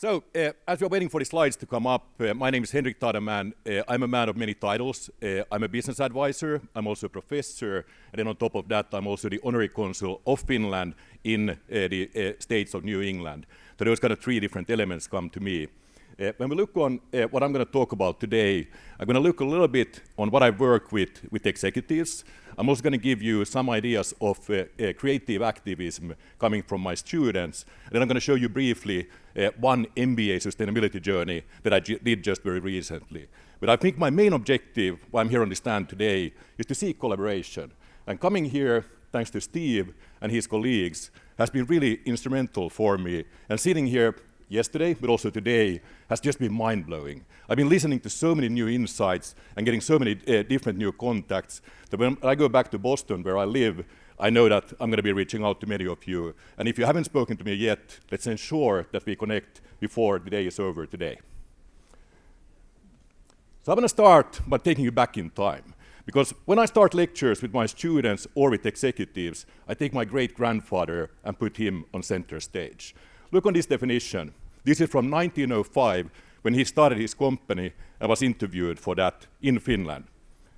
So, as we're waiting for the slides to come up, my name is Henrik Totterman. I'm a man of many titles. I'm a business advisor, I'm also a professor, and then on top of that, I'm also the honorary consul of Finland in the states of New England. So those kind of three different elements come to me. When we look on what I'm going to talk about today, I'm going to look a little bit on what I work with executives. I'm also going to give you some ideas of creative activism coming from my students. And then I'm going to show you briefly one MBA sustainability journey that I did just very recently. But I think my main objective, why I'm here on the stand today, is to seek collaboration. And coming here, thanks to Steve and his colleagues, has been really instrumental for me. And sitting here yesterday, but also today, has just been mind-blowing. I've been listening to so many new insights and getting so many different new contacts that when I go back to Boston, where I live, I know that I'm going to be reaching out to many of you. And if you haven't spoken to me yet, let's ensure that we connect before the day is over today. So I'm going to start by taking you back in time. Because when I start lectures with my students or with executives, I take my great-grandfather and put him on center stage. Look on this definition. This is from 1905, when he started his company and was interviewed for that in Finland.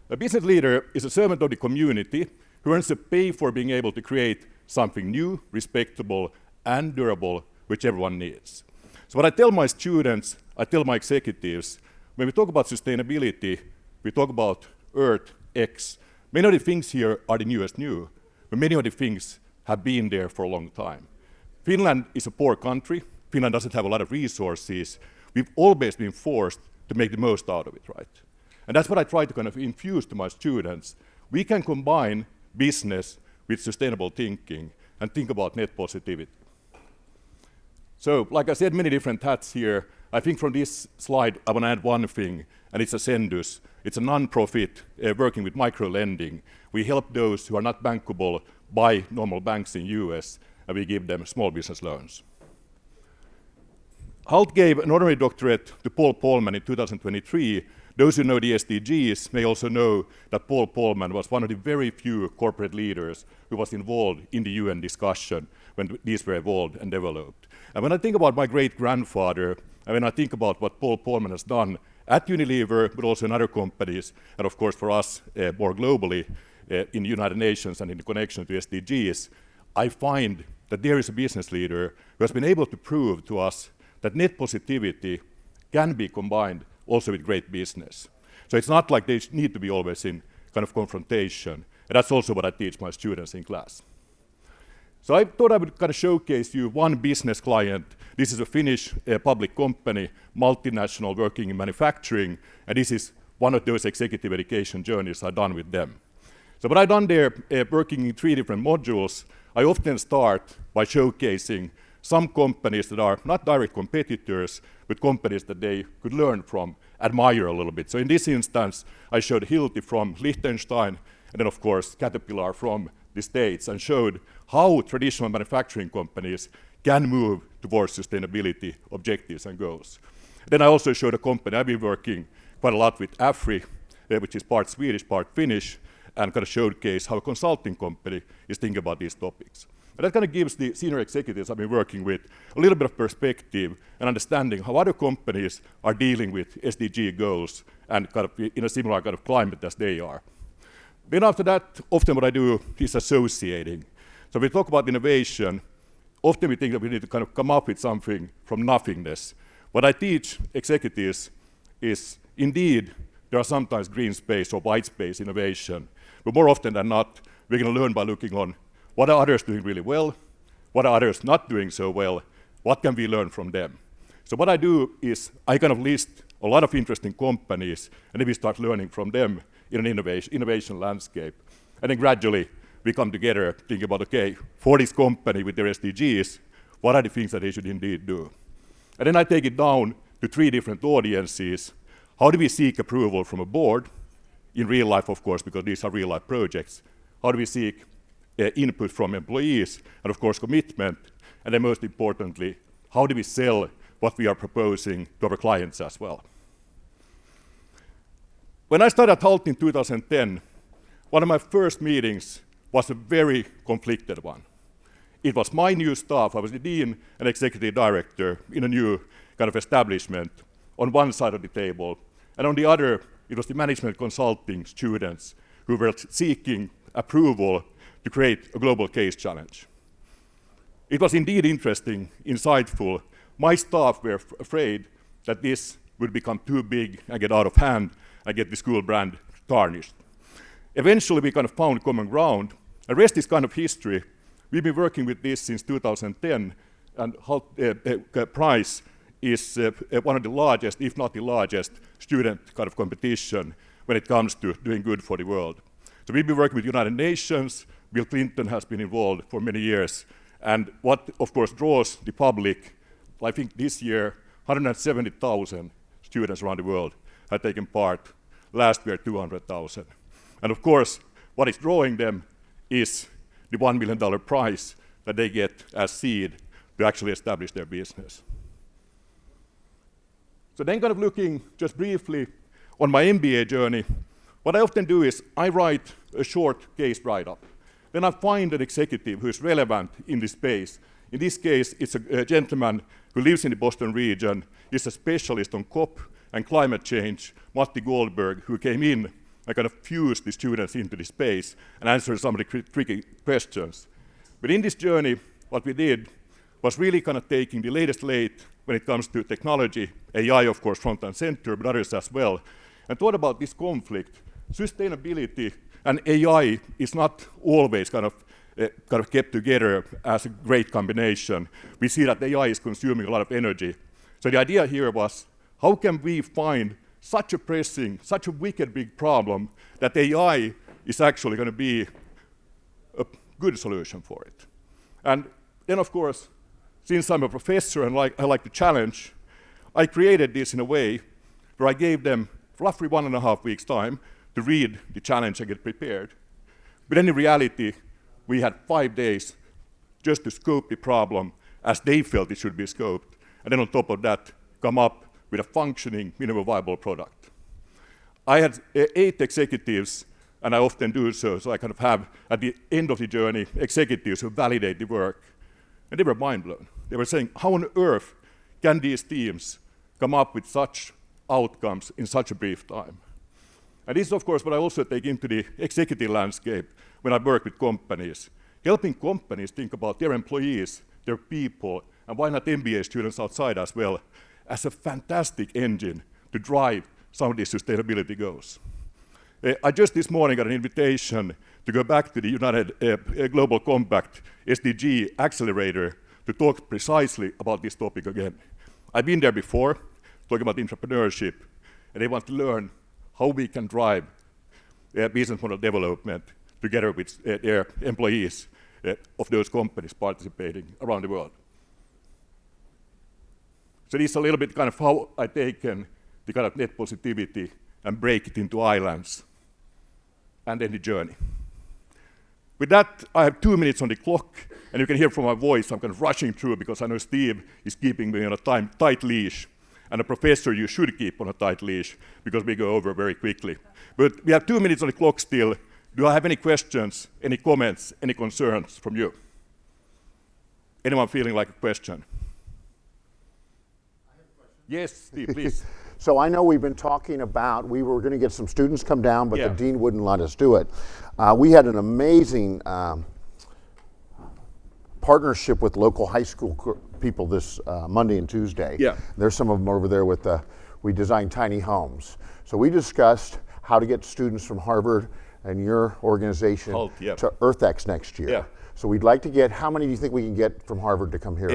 A business leader is a servant of the community who earns a pay for being able to create something new, respectable, and durable, which everyone needs. So what I tell my students, I tell my executives, when we talk about sustainability, we talk about Earth X. Many of the things here are the newest new, but many of the things have been there for a long time. Finland is a poor country. Finland doesn't have a lot of resources. We've always been forced to make the most out of it, right? And that's what I try to kind of infuse to my students. We can combine business with sustainable thinking and think about net positivity. So, like I said, many different hats here. I think from this slide, I want to add one thing, and it's Ascendus. It's a non-profit working with micro-lending. We help those who are not bankable by normal banks in US, and we give them small business loans. Hult gave an honorary doctorate to Paul Polman in 2023. Those who know the SDGs may also know that Paul Polman was one of the very few corporate leaders who was involved in the UN discussion when these were evolved and developed. And when I think about my great-grandfather, and when I think about what Paul Polman has done at Unilever, but also in other companies, and of course for us more globally in the United Nations and in the connection to SDGs, I find that there is a business leader who has been able to prove to us that net positivity can be combined also with great business. So it's not like they need to be always in kind of confrontation, and that's also what I teach my students in class. So I thought I would kind of showcase you one business client. This is a Finnish public company, multinational working in manufacturing, and this is one of those executive education journeys I've done with them. So what I've done there, working in 3 different modules, I often start by showcasing some companies that are not direct competitors, but companies that they could learn from, admire a little bit. So in this instance, I showed Hult from Liechtenstein, and then of course Caterpillar from the States, and showed how traditional manufacturing companies can move towards sustainability objectives and goals. Then I also showed a company I've been working quite a lot with, AFRI, which is part Swedish, part Finnish, and kind of showcase how a consulting company is thinking about these topics. And that kind of gives the senior executives I've been working with a little bit of perspective and understanding how other companies are dealing with SDG goals and kind of in a similar kind of climate as they are. Then after that, often what I do is associating. So we talk about innovation. Often we think that we need to kind of come up with something from nothingness. What I teach executives is, indeed, there are sometimes green space or white space innovation, but more often than not, we're going to learn by looking on what are others doing really well, what are others not doing so well, what can we learn from them. So what I do is I kind of list a lot of interesting companies, and then we start learning from them in an innovation landscape. And then gradually we come together thinking about, okay, for this company with their SDGs, what are the things that they should indeed do? And then I take it down to 3 different audiences. How do we seek approval from a board? In real life, of course, because these are real-life projects. How do we seek input from employees? And of course, commitment. And then most importantly, how do we sell what we are proposing to our clients as well? When I started at Hult in 2010, one of my first meetings was a very conflicted one. It was my new staff. I was the dean and executive director in a new kind of establishment on one side of the table, and on the other, it was the management consulting students who were seeking approval to create a global case challenge. It was indeed interesting, insightful. My staff were afraid that this would become too big and get out of hand and get the school brand tarnished. Eventually, we kind of found common ground. The rest is kind of history. We've been working with this since 2010, and Hult Prize is one of the largest, if not the largest, student kind of competition when it comes to doing good for the world. So we've been working with United Nations. Bill Clinton has been involved for many years. And what, of course, draws the public, I think this year, 170,000 students around the world have taken part. Last year, 200,000. And of course, what is drawing them is the $1 million prize that they get as seed to actually establish their business. So then kind of looking just briefly on my MBA journey, what I often do is I write a short case write-up. Then I find an executive who is relevant in this space. In this case, it's a gentleman who lives in the Boston region. He's a specialist on COP and climate change, Matti Goldberg, who came in and kind of fused the students into the space and answered some of the tricky questions. But in this journey, what we did was really kind of taking the latest late when it comes to technology, AI, of course, front and center, but others as well, and thought about this conflict. Sustainability and AI is not always kind of kept together as a great combination. We see that AI is consuming a lot of energy. So the idea here was, how can we find such a pressing, such a wicked big problem that AI is actually going to be a good solution for it? And then, of course, since I'm a professor and I like to challenge, I created this in a way where I gave them roughly 1.5 weeks' time to read the challenge and get prepared. But then in reality, we had 5 days just to scope the problem as they felt it should be scoped, and then on top of that, come up with a functioning minimum viable product. I had 8 executives, and I often do so I kind of have, at the end of the journey, executives who validate the work. And they were mind blown. They were saying, how on earth can these teams come up with such outcomes in such a brief time? And this is, of course, what I also take into the executive landscape when I work with companies, helping companies think about their employees, their people, and why not MBA students outside as well, as a fantastic engine to drive some of these sustainability goals. I just this morning got an invitation to go back to the United Global Compact SDG Accelerator to talk precisely about this topic again. I've been there before, talking about entrepreneurship, and they want to learn how we can drive business model development together with their employees of those companies participating around the world. So this is a little bit kind of how I've taken the kind of net positivity and break it into islands, and then the journey. With that, I have 2 minutes on the clock, and you can hear from my voice, I'm kind of rushing through because I know Steve is keeping me on a tight leash, and a professor you should keep on a tight leash because we go over very quickly. But we have 2 minutes on the clock still. Do I have any questions, any comments, any concerns from you? Anyone feeling like a question? I have a question. Yes, Steve, please. So I know we've been talking about, we were going to get some students come down, but the dean wouldn't let us do it. We had an amazing partnership with local high school people this Monday and Tuesday. Yeah. There's some of them over there with we designed tiny homes. So we discussed how to get students from Harvard and your organization Hult, to EarthX next year. Yeah. So we'd like to get, how many do you think we can get from Harvard to come here?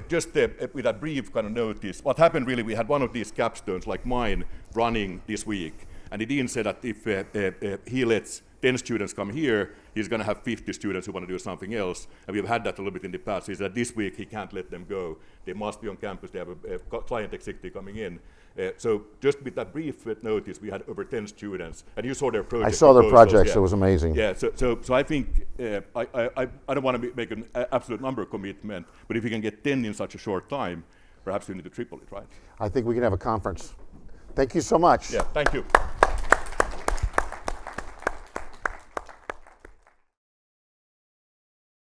Just with a brief kind of notice, what happened really, we had one of these capstones like mine running this week, and the dean said that if he lets 10 students come here, he's going to have 50 students who want to do something else, and we've had that a little bit in the past. He said that this week he can't let them go. They must be on campus. They have a client executive coming in. So just with that brief notice, we had over 10 students, and you saw their projects. I saw their projects. It was amazing. Yeah. So I think I don't want to make an absolute number commitment, but if we can get 10 in such a short time, perhaps we need to triple it, right? I think we can have a conference. Thank you so much. Yeah. Thank you.